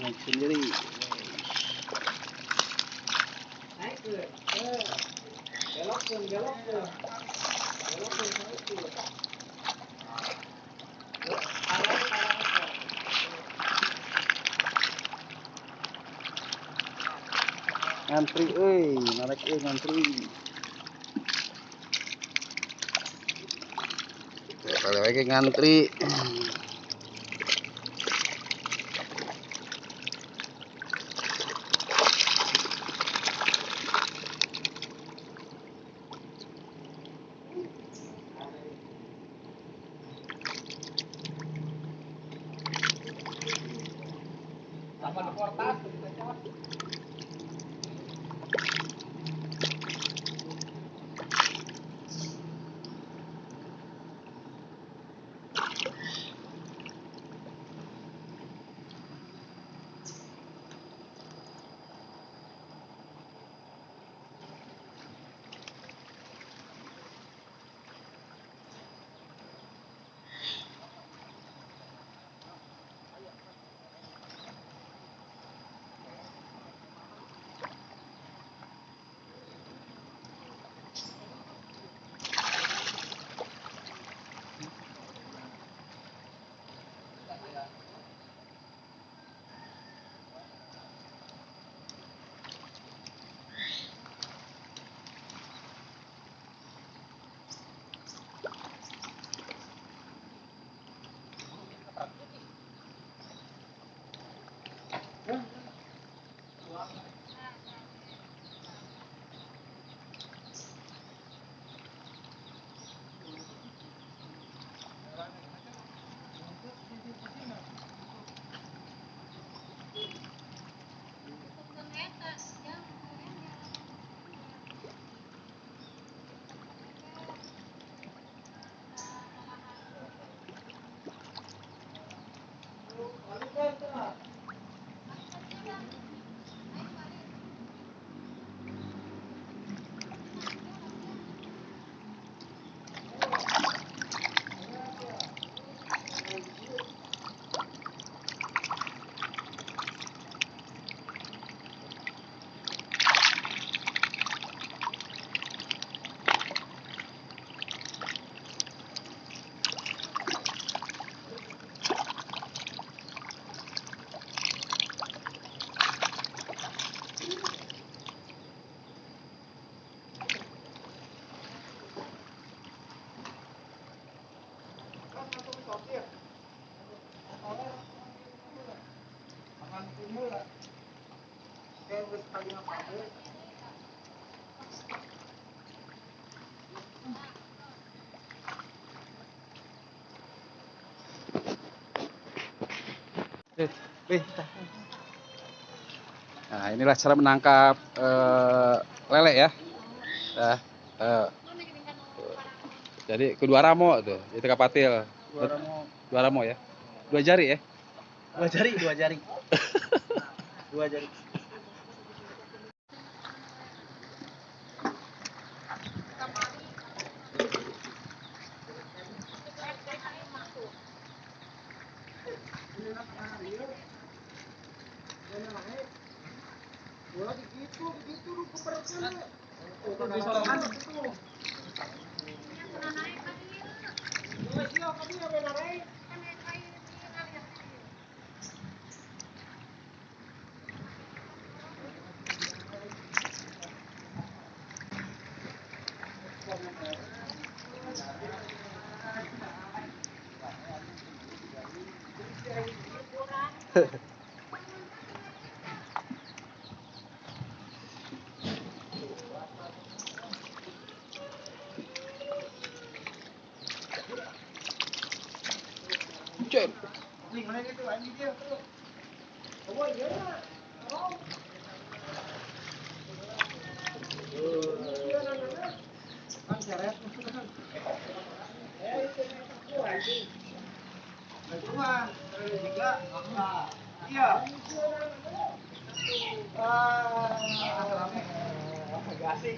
naik sendiri. Naik ke. Belokkan. Belokkan naik ke. Ngantri narik ngantri. Kali lagi ngantri. Sama di portas. Nah, inilah cara menangkap lele ya. Nah, jadi kedua ramo tuh, itu kapatil. Dua ramo ya. Dua jari ya. Dua jari. Dua jari. Cek. Iya. Asik.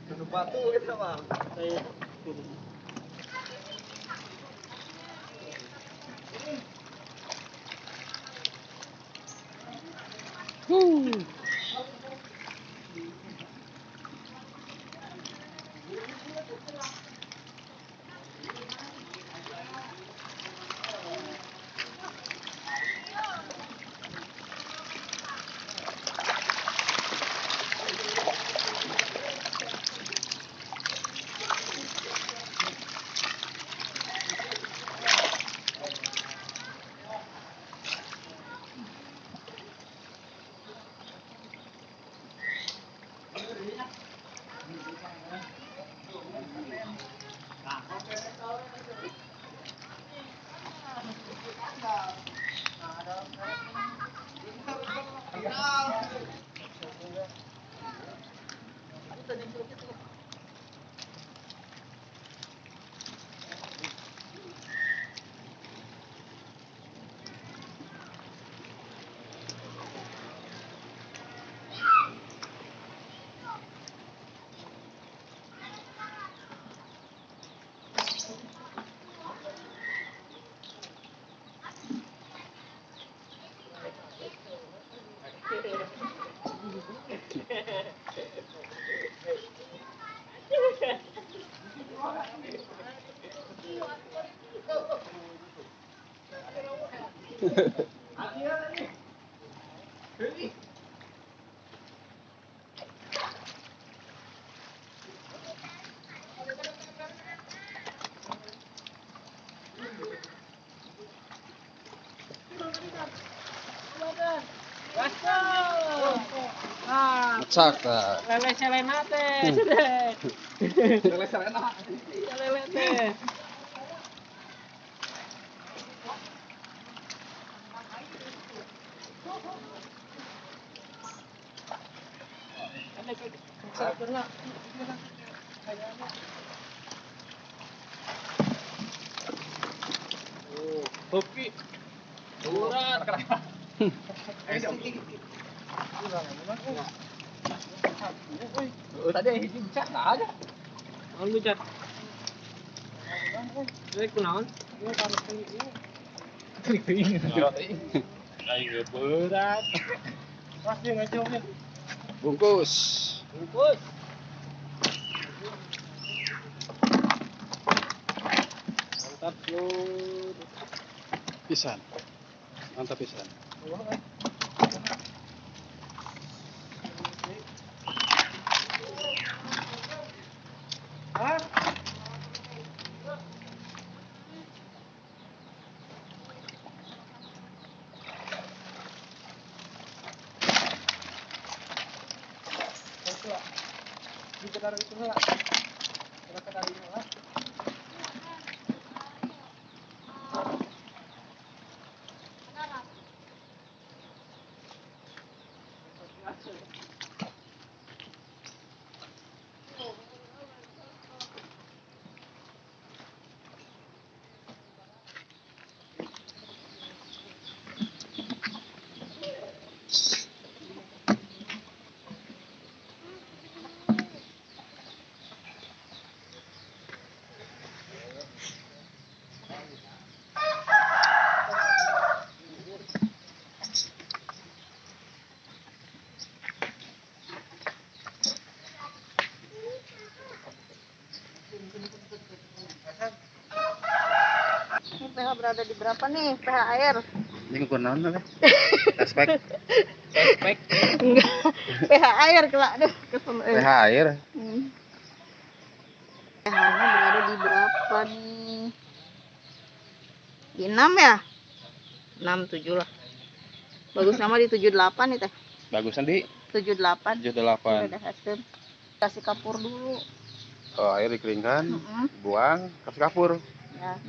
Gunung batu itu mah. Ngecak lah. Lele selena teh. Lele selena. Lele teh. Hoki. Urat. Tadi hiji bicara enggak ada. Naon bicara? Ini kunaon? Ini panas kali ini. Ayo berat. Pasti ngajongnya. Bungkus. Bungkus. Mantap lur. Pisan. Mantap pisan. Hah? Diketar itu lah. Diketar itu lah. Ini pH berada di berapa nih? pH air. Ini ngukur naon teh? Aspek Spek. Enggak. pH air kelak. Aduh, kesel. pH air. pH-nya berada di berapa nih? Di 6 ya? 6, 7 lah. Bagus nama di 78 nih teh. Bagusan di 78. 78. Udah hasil. Kasih kapur dulu. Oh, air dikeringkan, buang, kasih kapur Ya,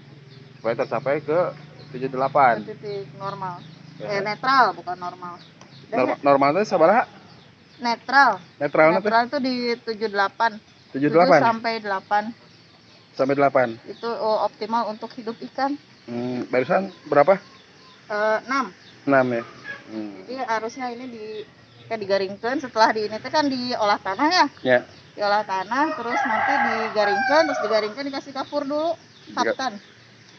supaya tercapai ke 78. titik normal. Ya. Netral bukan normal. Normal itu sabaraha? Netral. Netralnya teh Netral itu di 78. 78 sampai 8. sampai 8. Itu optimal untuk hidup ikan. Barusan berapa? 6. 6 ya. Jadi harusnya ini di mereka digaringkan. Setelah di ini teh kan diolah tanah ya. Ya. Diolah tanah, terus nanti digaringkan, terus digaringkan dikasih kapur dulu. Kapten.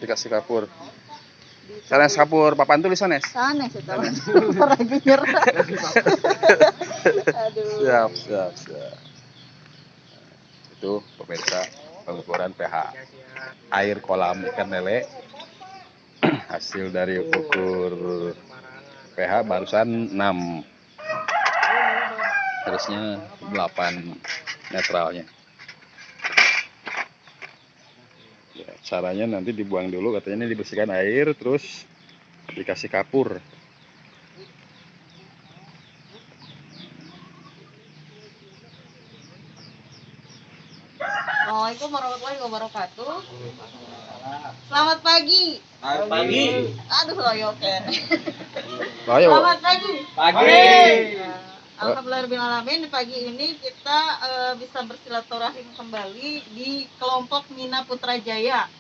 Dikasih kapur. Sanes kapur papan tulisan es. Sanes itu. Lagi nyerah. Aduh. Siap. Itu pemirsa pengukuran pH air kolam ikan lele. Hasil dari ukur pH barusan 6. Terusnya 8 netralnya. Ya, caranya nanti dibuang dulu, katanya ini dibersihkan air, terus dikasih kapur. Assalamualaikum warahmatullahi wabarakatuh. Selamat pagi. Selamat pagi. Aduh loyoken. Ayo. Selamat pagi. Pagi. Alhamdulillahirobbilalamin, di pagi ini kita bisa bersilaturahim kembali di kelompok Mina Putrajaya.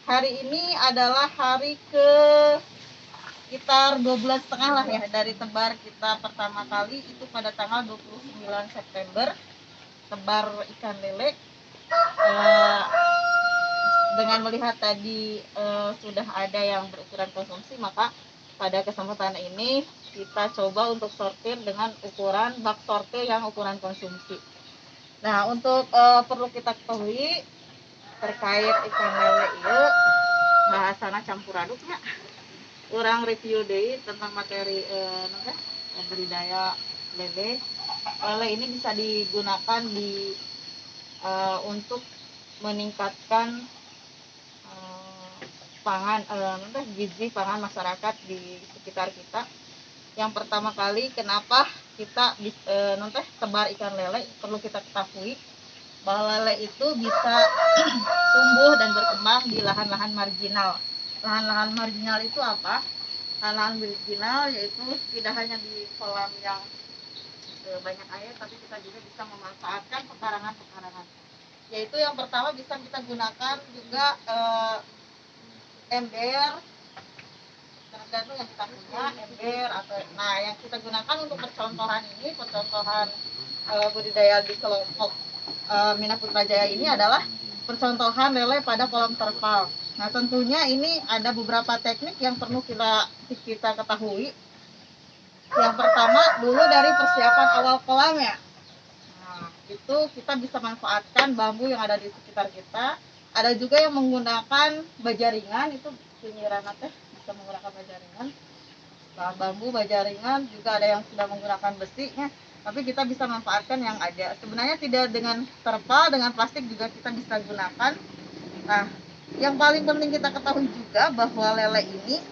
Hari ini adalah hari ke sekitar 2 bulan setengah lah ya dari tebar kita pertama kali itu pada tanggal 29 September, tebar ikan lele. Dengan melihat tadi sudah ada yang berukuran konsumsi, maka pada kesempatan ini kita coba untuk sortir dengan ukuran bak sortir yang ukuran konsumsi. Nah, untuk perlu kita ketahui terkait ikan lele itu bahasana campur aduknya. Urang review deui tentang materi budidaya lele. Lele ini bisa digunakan untuk meningkatkan gizi pangan masyarakat di sekitar kita. Yang pertama kali kenapa kita tebar ikan lele, perlu kita ketahui bahwa lele itu bisa tumbuh dan berkembang di lahan-lahan marginal. Lahan-lahan marginal itu apa? Lahan-lahan marginal yaitu tidak hanya di kolam yang banyak air, tapi kita juga bisa memanfaatkan pekarangan-pekarangan. Yaitu yang pertama bisa kita gunakan juga ember, tergantung yang kita punya, ember atau yang kita gunakan untuk percontohan budidaya di kelompok Mina Putrajaya ini adalah percontohan lele pada kolam terpal. Nah, tentunya ini ada beberapa teknik yang perlu kita ketahui. Yang pertama dulu dari persiapan awal kolam ya. Nah, itu kita bisa manfaatkan bambu yang ada di sekitar kita. Ada juga yang menggunakan bajaringan, itu pinggiran teh bisa menggunakan bajaringan. Bahan bambu, bajaringan, juga ada yang sudah menggunakan besinya. Tapi kita bisa manfaatkan yang ada. Sebenarnya tidak dengan terpal, dengan plastik juga kita bisa gunakan. Nah, yang paling penting kita ketahui juga bahwa lele ini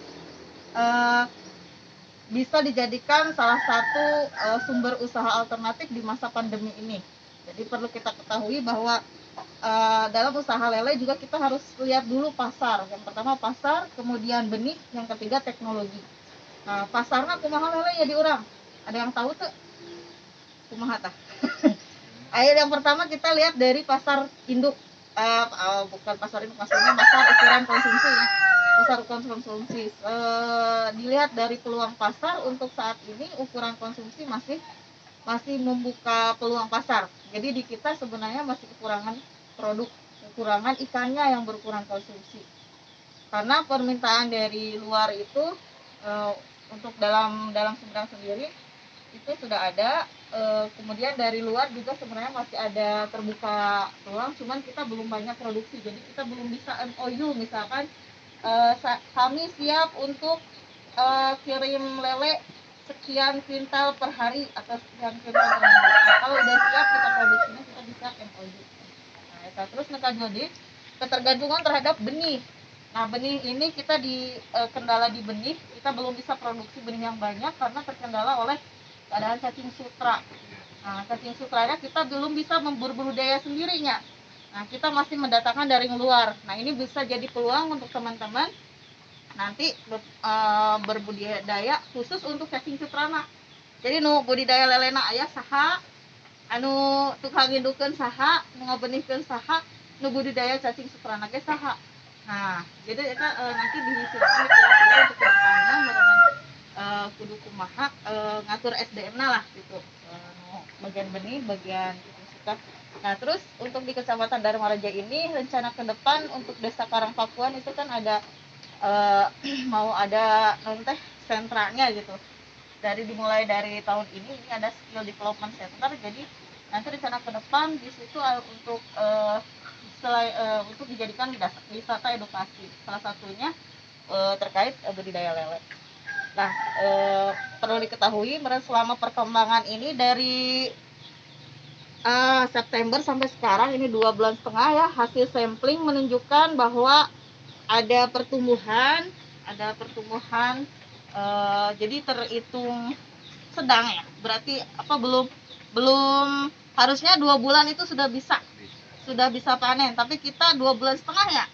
bisa dijadikan salah satu sumber usaha alternatif di masa pandemi ini. Jadi perlu kita ketahui bahwa dalam usaha lele juga kita harus lihat dulu pasar. Yang pertama pasar, kemudian benih, yang ketiga teknologi. Nah, pasarnya kumaha lele ya di urang. Ada yang tahu tuh? Kumaha tah? Air yang pertama kita lihat dari pasar induk. Bukan pasar induk, maksudnya pasar ukuran konsumsi ya. Pasar ukuran konsumsi. Dilihat dari peluang pasar untuk saat ini ukuran konsumsi masih membuka peluang pasar. Jadi di kita sebenarnya masih kekurangan ikannya yang berukuran konsumsi. Karena permintaan dari luar itu untuk dalam Sumedang sendiri itu sudah ada. Kemudian dari luar juga sebenarnya masih ada terbuka peluang, cuman kita belum banyak produksi. Jadi kita belum bisa MOU misalkan kami siap untuk kirim lele sekian kuintal per hari atau sekian kuintal per minggu. Nah, kalau udah siap kita produksinya, kita bisa MOU. Nah, terus jadi ketergantungan terhadap benih. Nah, benih ini kita kendala di benih, kita belum bisa produksi benih yang banyak karena terkendala oleh keadaan cacing sutra. Nah, cacing sutranya kita belum bisa berbudidaya sendirinya. Nah, kita masih mendatangkan dari luar. Nah, ini bisa jadi peluang untuk teman-teman nanti berbudidaya khusus untuk cacing sutrana. Jadi budidaya lelena aya saha, tukang ngindukeun saha, nu ngabenihkeun saha, nu budidaya cacing sutrana ge saha. Nah, jadi kita nanti disiapkan kira-kira untuk kedepannya kudu kumaha ngatur SDM lah gitu. Bagian benih, bagian suka. Nah, terus untuk di Kecamatan Dharmaraja ini rencana ke depan untuk Desa Karangpakuan itu kan ada mau ada teh sentranya gitu. Dimulai dari tahun ini ada skill development center. Jadi nanti rencana ke depan di situ untuk untuk dijadikan wisata edukasi. Salah satunya terkait budidaya lele. Nah, perlu diketahui selama perkembangan ini dari September sampai sekarang ini 2 bulan setengah ya, hasil sampling menunjukkan bahwa ada pertumbuhan, jadi terhitung sedang ya. Berarti belum harusnya 2 bulan itu sudah bisa panen, tapi kita 2 bulan setengah ya.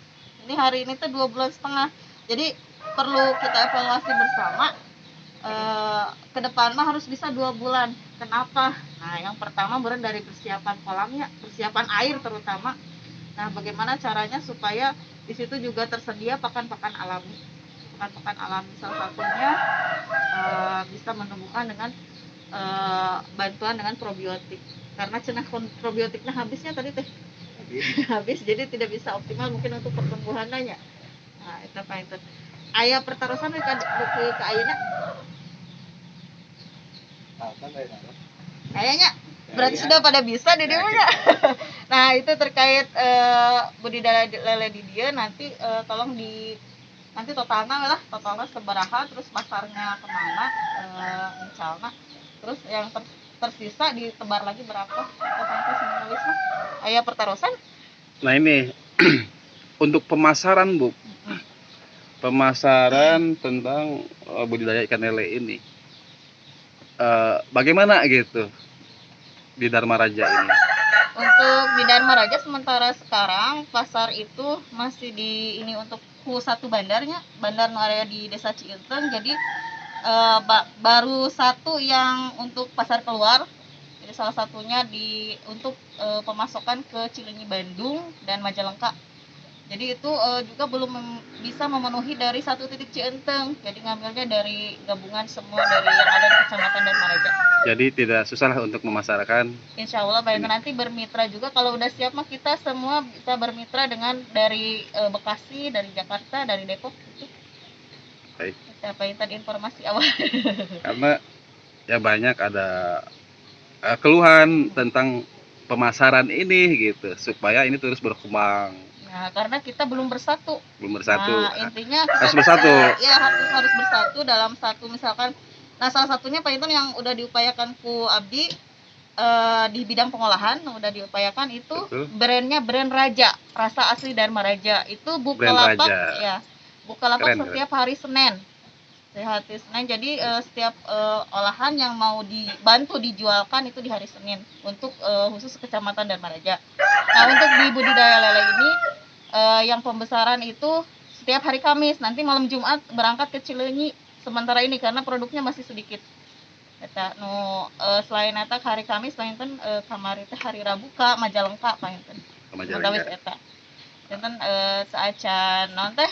Ini hari ini tuh 2 bulan setengah. Jadi perlu kita evaluasi bersama. Ke depan mah harus bisa 2 bulan. Kenapa? Nah, yang pertama dari persiapan kolamnya, persiapan air terutama. Nah, bagaimana caranya supaya di situ juga tersedia pakan-pakan alami. Salah satunya bisa menumbuhkan dengan bantuan dengan probiotik. Karena cenah probiotiknya habisnya tadi teh. Habis, jadi tidak bisa optimal mungkin untuk pertumbuhannya. Nah, itu apa itu? Aya pertarusan ke ayeuna. Kayaknya berarti sudah pada bisa di dia. Nah, itu terkait budidaya lele di dia nanti tolong nanti totalnya seberaha, terus pasarnya kemana, misalnya, terus yang tersisa ditebar lagi berapa atau sampai simbolis mah aya pertarusan. Nah, ini untuk pemasaran, Bu. Pemasaran tentang budidaya ikan lele ini. Bagaimana gitu di Dharmaraja ini? Untuk di Dharmaraja sementara sekarang pasar itu masih untuk satu bandarnya, bandar nu area di Desa Cienteng. Jadi baru satu yang untuk pasar keluar. Jadi salah satunya untuk pemasokan ke Cileunyi Bandung dan Majalengka. Jadi itu juga belum bisa memenuhi dari satu titik Cienteng. Jadi ngambilnya dari gabungan semua dari yang ada di Kecamatan Dharmaraja. Jadi tidak susah untuk memasarkan. Insya Allah nanti bermitra juga, kalau udah siap mah kita semua bisa bermitra dengan dari Bekasi, dari Jakarta, dari Depok. Baik. Siapa yang tadi informasi awal? Karena ya banyak ada keluhan tentang pemasaran ini gitu, supaya ini terus berkembang. Nah, karena kita belum bersatu. Nah, intinya harus bersatu. Ya, harus bersatu dalam satu, misalkan. Nah, salah satunya Pak Inton yang udah diupayakan ku Abdi di bidang pengolahan udah diupayakan itu. Betul. Brandnya brand Raja, rasa asli Dharmaraja. Itu buka lapak ya. Buka lapak setiap hari Senin. Jadi setiap olahan yang mau dibantu dijualkan itu di hari Senin untuk khusus Kecamatan Dharmaraja. Nah, untuk di budidaya lele ini yang pembesaran itu setiap hari Kamis. Nanti malam Jumat berangkat ke Cileunyi sementara ini karena produknya masih sedikit. Eta selain eta hari Kamis painten kamari teh hari Rabu ka Majalengka painten. Majalengka eta. Painten saacan naon teh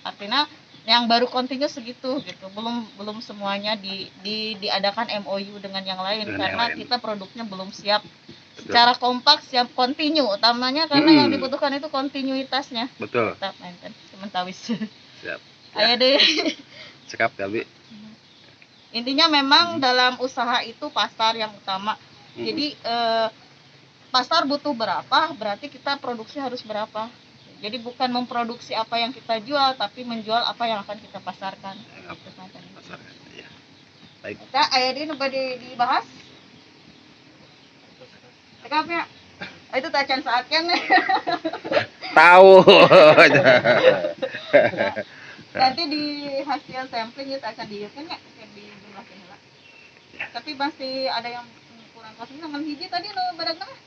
artinya yang baru kontinu segitu gitu. Belum semuanya diadakan MOU dengan yang lain karena kita produknya belum siap. Betul. Secara kompak siap kontinu utamanya karena yang dibutuhkan itu kontinuitasnya. Betul. Tetap painten sementawis. Siap. Aya deh. Cekap Gabi. Intinya memang dalam usaha itu pasar yang utama. Jadi pasar butuh berapa, berarti kita produksi harus berapa. Jadi bukan memproduksi apa yang kita jual, tapi menjual apa yang akan kita pasarkan. Pasarkan, ya. Baik. Kita ayat ini dibahas. Cekapnya. Itu tacan saatkan. Tahu. Nanti di hasil sampling itu akan dihitung ya, di jumlah inilah. Tapi masih ada yang kurang kosong dengan hiji tadi lo badan tengah.